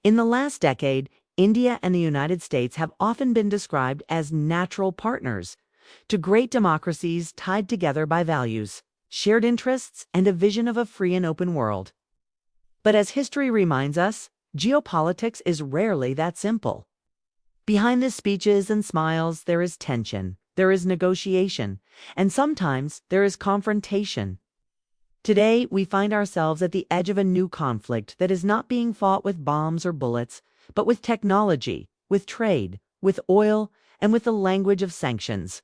In the last decade, India and the United States have often been described as natural partners to great democracies tied together by values, shared interests, and a vision of a free and open world. But as history reminds us, geopolitics is rarely that simple. Behind the speeches and smiles, there is tension, there is negotiation, and sometimes there is confrontation. Today, we find ourselves at the edge of a new conflict that is not being fought with bombs or bullets, but with technology, with trade, with oil, and with the language of sanctions.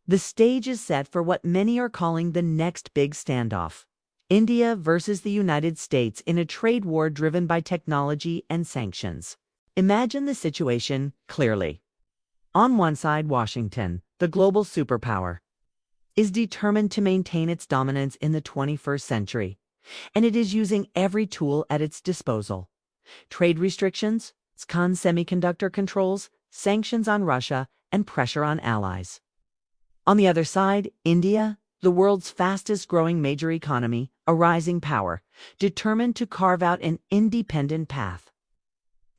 The stage is set for what many are calling the next big standoff: India versus the United States in a trade war driven by technology and sanctions. Imagine the situation clearly. On one side, Washington, the global superpower, is determined to maintain its dominance in the 21st century, and it is using every tool at its disposal: trade restrictions, semiconductor controls, sanctions on Russia, and pressure on allies. On the other side, India, the world's fastest-growing major economy, a rising power, determined to carve out an independent path.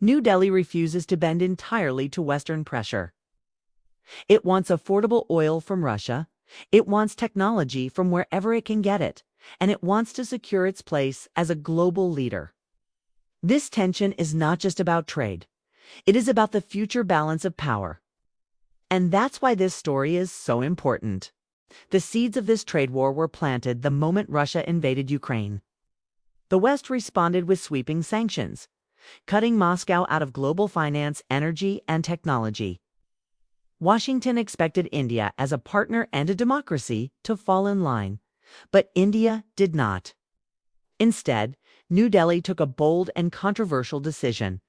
New Delhi refuses to bend entirely to Western pressure. It wants affordable oil from Russia, it wants technology from wherever it can get it, and it wants to secure its place as a global leader. This tension is not just about trade. It is about the future balance of power. And that's why this story is so important. The seeds of this trade war were planted the moment Russia invaded Ukraine. The West responded with sweeping sanctions, cutting Moscow out of global finance, energy, and technology. Washington expected India, as a partner and a democracy, to fall in line, but India did not. Instead, New Delhi took a bold and controversial decision.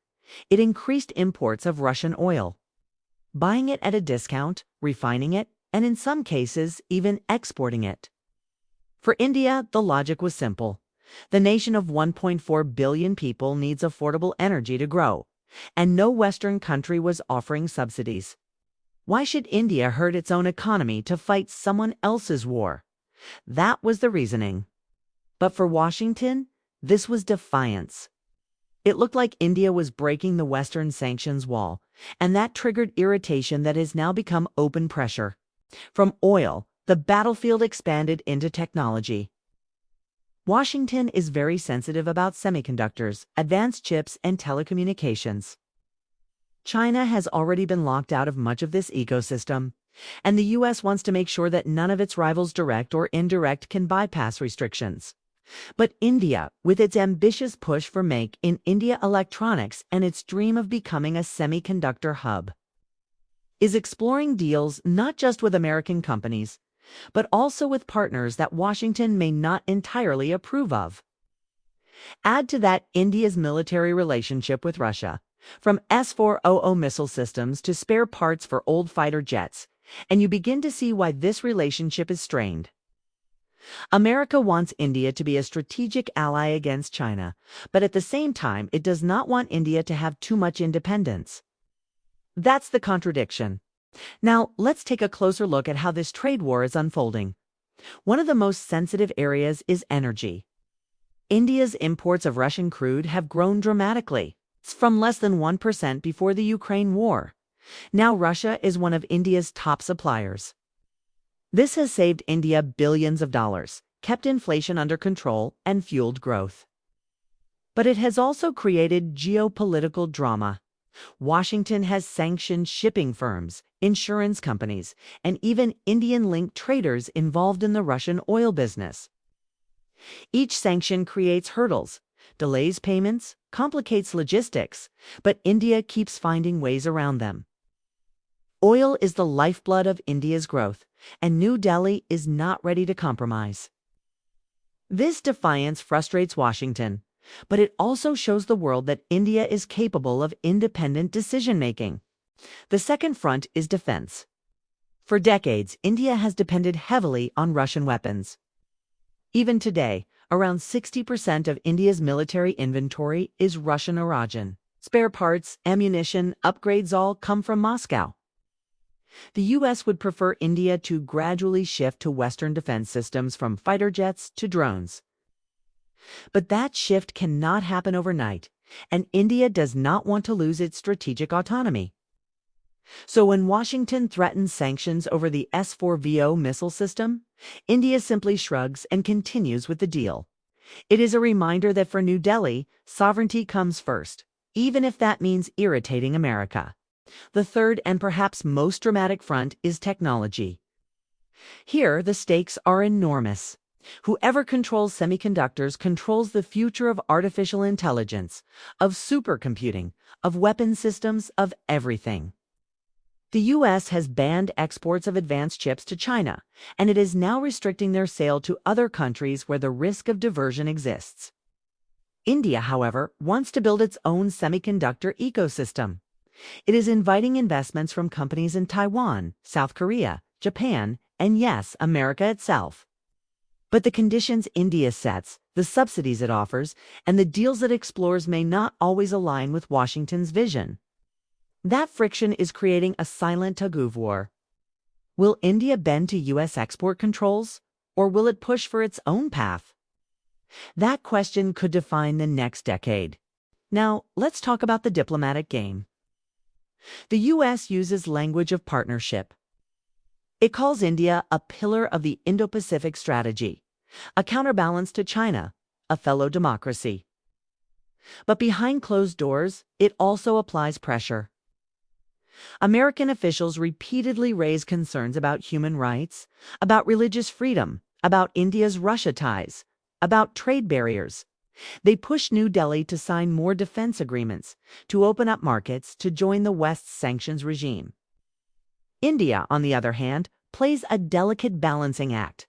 It increased imports of Russian oil, buying it at a discount, refining it, and in some cases, even exporting it. For India, the logic was simple. The nation of 1.4 billion people needs affordable energy to grow, and no Western country was offering subsidies. Why should India hurt its own economy to fight someone else's war? That was the reasoning. But for Washington, this was defiance. It looked like India was breaking the Western sanctions wall, and that triggered irritation that has now become open pressure. From oil, the battlefield expanded into technology. Washington is very sensitive about semiconductors, advanced chips, and telecommunications. China has already been locked out of much of this ecosystem, and the U.S. wants to make sure that none of its rivals, direct or indirect, can bypass restrictions. But India, with its ambitious push for Make in India electronics and its dream of becoming a semiconductor hub, is exploring deals not just with American companies, but also with partners that Washington may not entirely approve of. Add to that India's military relationship with Russia, from S-400 missile systems to spare parts for old fighter jets, and you begin to see why this relationship is strained. America wants India to be a strategic ally against China, but at the same time, it does not want India to have too much independence. That's the contradiction. Now, let's take a closer look at how this trade war is unfolding. One of the most sensitive areas is energy. India's imports of Russian crude have grown dramatically, from less than 1% before the Ukraine war. Now Russia is one of India's top suppliers. This has saved India billions of dollars, kept inflation under control, and fueled growth. But it has also created geopolitical drama. Washington has sanctioned shipping firms, insurance companies, and even Indian-linked traders involved in the Russian oil business. Each sanction creates hurdles, delays payments, complicates logistics, but India keeps finding ways around them. Oil is the lifeblood of India's growth, and New Delhi is not ready to compromise. This defiance frustrates Washington, but it also shows the world that India is capable of independent decision-making. The second front is defense. For decades, India has depended heavily on Russian weapons. Even today, around 60% of India's military inventory is Russian origin. Spare parts, ammunition, upgrades all come from Moscow. The U.S. would prefer India to gradually shift to Western defense systems, from fighter jets to drones. But that shift cannot happen overnight. and India does not want to lose its strategic autonomy. So when Washington threatens sanctions over the S-4VO missile system, India simply shrugs and continues with the deal. It is a reminder that for New Delhi, sovereignty comes first, even if that means irritating America. The third and perhaps most dramatic front is technology. Here, the stakes are enormous. Whoever controls semiconductors controls the future of artificial intelligence, of supercomputing, of weapon systems, of everything. The U.S. has banned exports of advanced chips to China, and it is now restricting their sale to other countries where the risk of diversion exists. India, however, wants to build its own semiconductor ecosystem. It is inviting investments from companies in Taiwan, South Korea, Japan, and yes, America itself. But the conditions India sets, the subsidies it offers, and the deals it explores may not always align with Washington's vision. That friction is creating a silent tug-of-war. Will India bend to U.S. export controls, or will it push for its own path? That question could define the next decade. Now, let's talk about the diplomatic game. The U.S. uses language of partnership. It calls India a pillar of the Indo-Pacific strategy, a counterbalance to China, a fellow democracy. But behind closed doors, it also applies pressure. American officials repeatedly raise concerns about human rights, about religious freedom, about India's Russia ties, about trade barriers. They push New Delhi to sign more defense agreements, to open up markets, to join the West's sanctions regime. India, on the other hand, plays a delicate balancing act.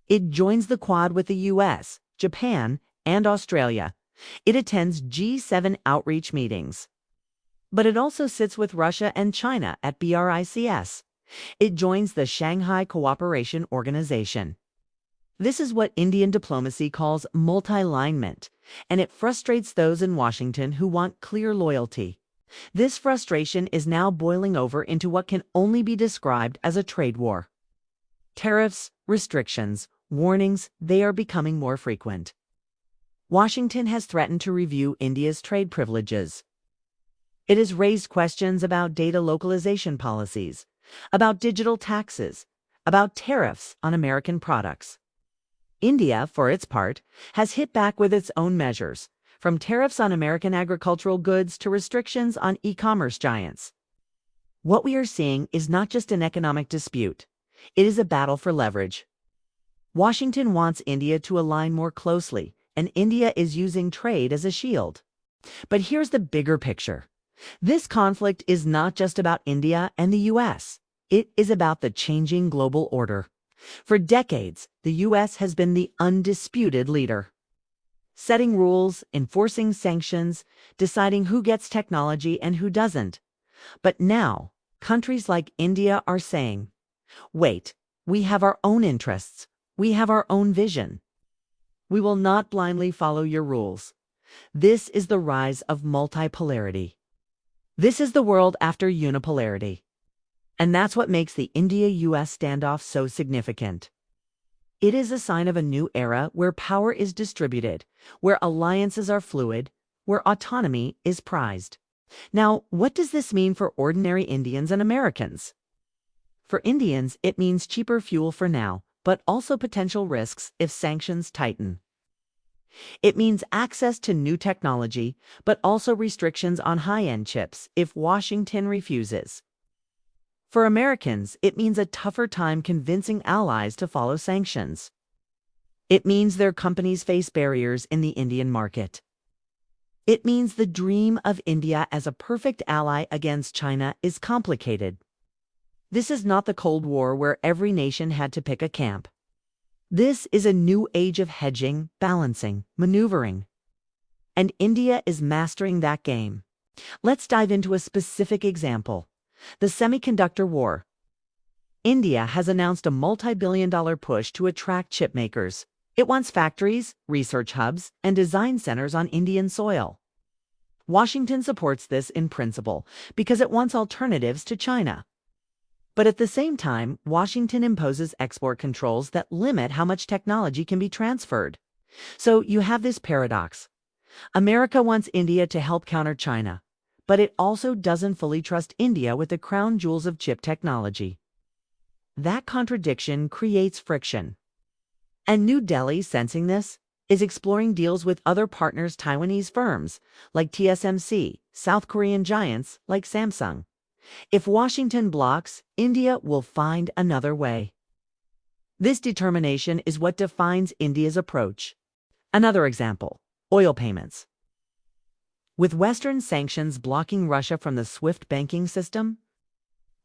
It joins the Quad with the U.S., Japan, and Australia. It attends G7 outreach meetings. But it also sits with Russia and China at BRICS. It joins the Shanghai Cooperation Organization. This is what Indian diplomacy calls multi-alignment, and it frustrates those in Washington who want clear loyalty. This frustration is now boiling over into what can only be described as a trade war. Tariffs, restrictions, warnings, they are becoming more frequent. Washington has threatened to review India's trade privileges. It has raised questions about data localization policies, about digital taxes, about tariffs on American products. India, for its part, has hit back with its own measures, from tariffs on American agricultural goods to restrictions on e-commerce giants. What we are seeing is not just an economic dispute. It is a battle for leverage. Washington wants India to align more closely, and India is using trade as a shield. But here's the bigger picture. This conflict is not just about India and the U.S. It is about the changing global order. For decades, the U.S. has been the undisputed leader, setting rules, enforcing sanctions, deciding who gets technology and who doesn't. But now, countries like India are saying, wait, we have our own interests, we have our own vision. We will not blindly follow your rules. This is the rise of multipolarity. This is the world after unipolarity. And that's what makes the India-US standoff so significant. It is a sign of a new era where power is distributed, where alliances are fluid, where autonomy is prized. Now, what does this mean for ordinary Indians and Americans? For Indians, it means cheaper fuel for now, but also potential risks if sanctions tighten. It means access to new technology, but also restrictions on high-end chips if Washington refuses. For Americans, it means a tougher time convincing allies to follow sanctions. It means their companies face barriers in the Indian market. It means the dream of India as a perfect ally against China is complicated. This is not the Cold War where every nation had to pick a camp. This is a new age of hedging, balancing, maneuvering. And India is mastering that game. Let's dive into a specific example. The semiconductor war. India has announced a multi-billion-dollar push to attract chip makers. It wants factories, research hubs, and design centers on Indian soil. Washington supports this in principle because it wants alternatives to China. But at the same time, Washington imposes export controls that limit how much technology can be transferred. So you have this paradox. America wants India to help counter China, but it also doesn't fully trust India with the crown jewels of chip technology. That contradiction creates friction. And New Delhi, sensing this, is exploring deals with other partners, Taiwanese firms like TSMC, South Korean giants like Samsung. If Washington blocks, India will find another way. This determination is what defines India's approach. Another example, oil payments. With Western sanctions blocking Russia from the SWIFT banking system,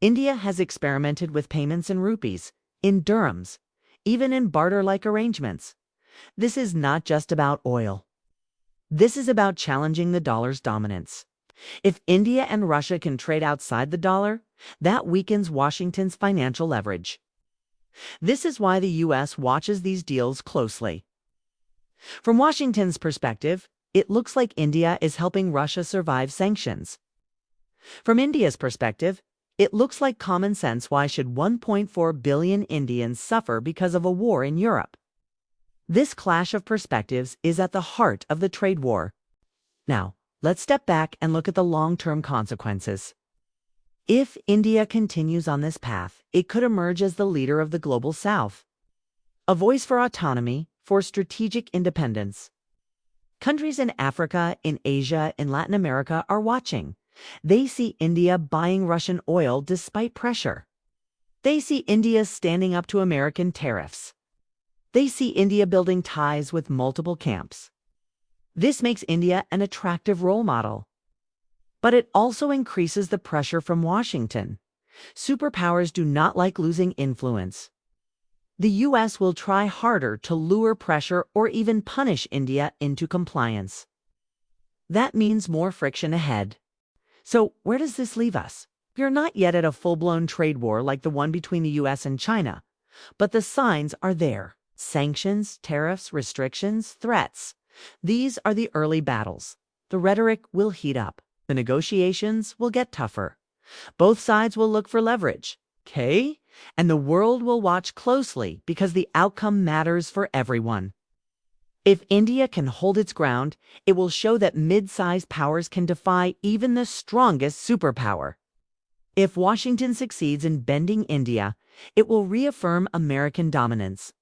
India has experimented with payments in rupees, in dirhams, even in barter-like arrangements. This is not just about oil. This is about challenging the dollar's dominance. If India and Russia can trade outside the dollar, that weakens Washington's financial leverage. This is why the U.S. watches these deals closely. From Washington's perspective, it looks like India is helping Russia survive sanctions. From India's perspective, it looks like common sense. Why should 1.4 billion Indians suffer because of a war in Europe? This clash of perspectives is at the heart of the trade war. Now, let's step back and look at the long-term consequences. If India continues on this path, it could emerge as the leader of the global South. A voice for autonomy, for strategic independence. Countries in Africa, in Asia, in Latin America are watching. They see India buying Russian oil despite pressure. They see India standing up to American tariffs. They see India building ties with multiple camps. This makes India an attractive role model. But it also increases the pressure from Washington. Superpowers do not like losing influence. The U.S. will try harder to lure pressure or even punish India into compliance. That means more friction ahead. So, where does this leave us? We are not yet at a full-blown trade war like the one between the U.S. and China, but the signs are there. Sanctions, tariffs, restrictions, threats. These are the early battles. The rhetoric will heat up. The negotiations will get tougher. Both sides will look for leverage. Okay? And the world will watch closely because the outcome matters for everyone. If India can hold its ground, it will show that mid-sized powers can defy even the strongest superpower. If Washington succeeds in bending India, it will reaffirm American dominance.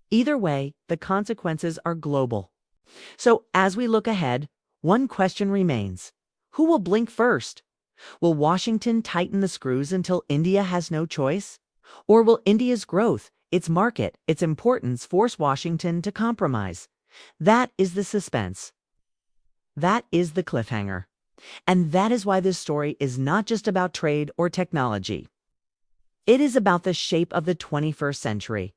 Either way, the consequences are global. So, as we look ahead, one question remains. Who will blink first? Will Washington tighten the screws until India has no choice? Or will India's growth, its market, its importance force Washington to compromise? That is the suspense. That is the cliffhanger. And that is why this story is not just about trade or technology. It is about the shape of the 21st century.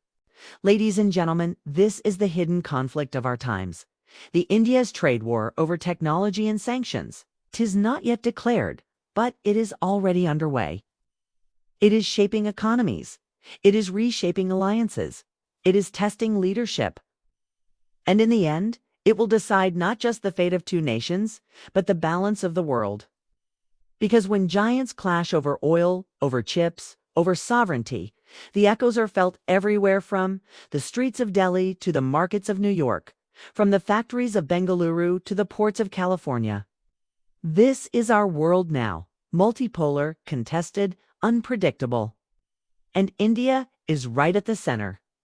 Ladies and gentlemen, this is the hidden conflict of our times. The India's trade war over technology and sanctions. 'Tis not yet declared, but it is already underway. It is shaping economies. It is reshaping alliances. It is testing leadership. And in the end, it will decide not just the fate of two nations, but the balance of the world. Because when giants clash over oil, over chips, over sovereignty, the echoes are felt everywhere, from the streets of Delhi to the markets of New York, from the factories of Bengaluru to the ports of California. This is our world now, multipolar, contested, unpredictable. And India is right at the center.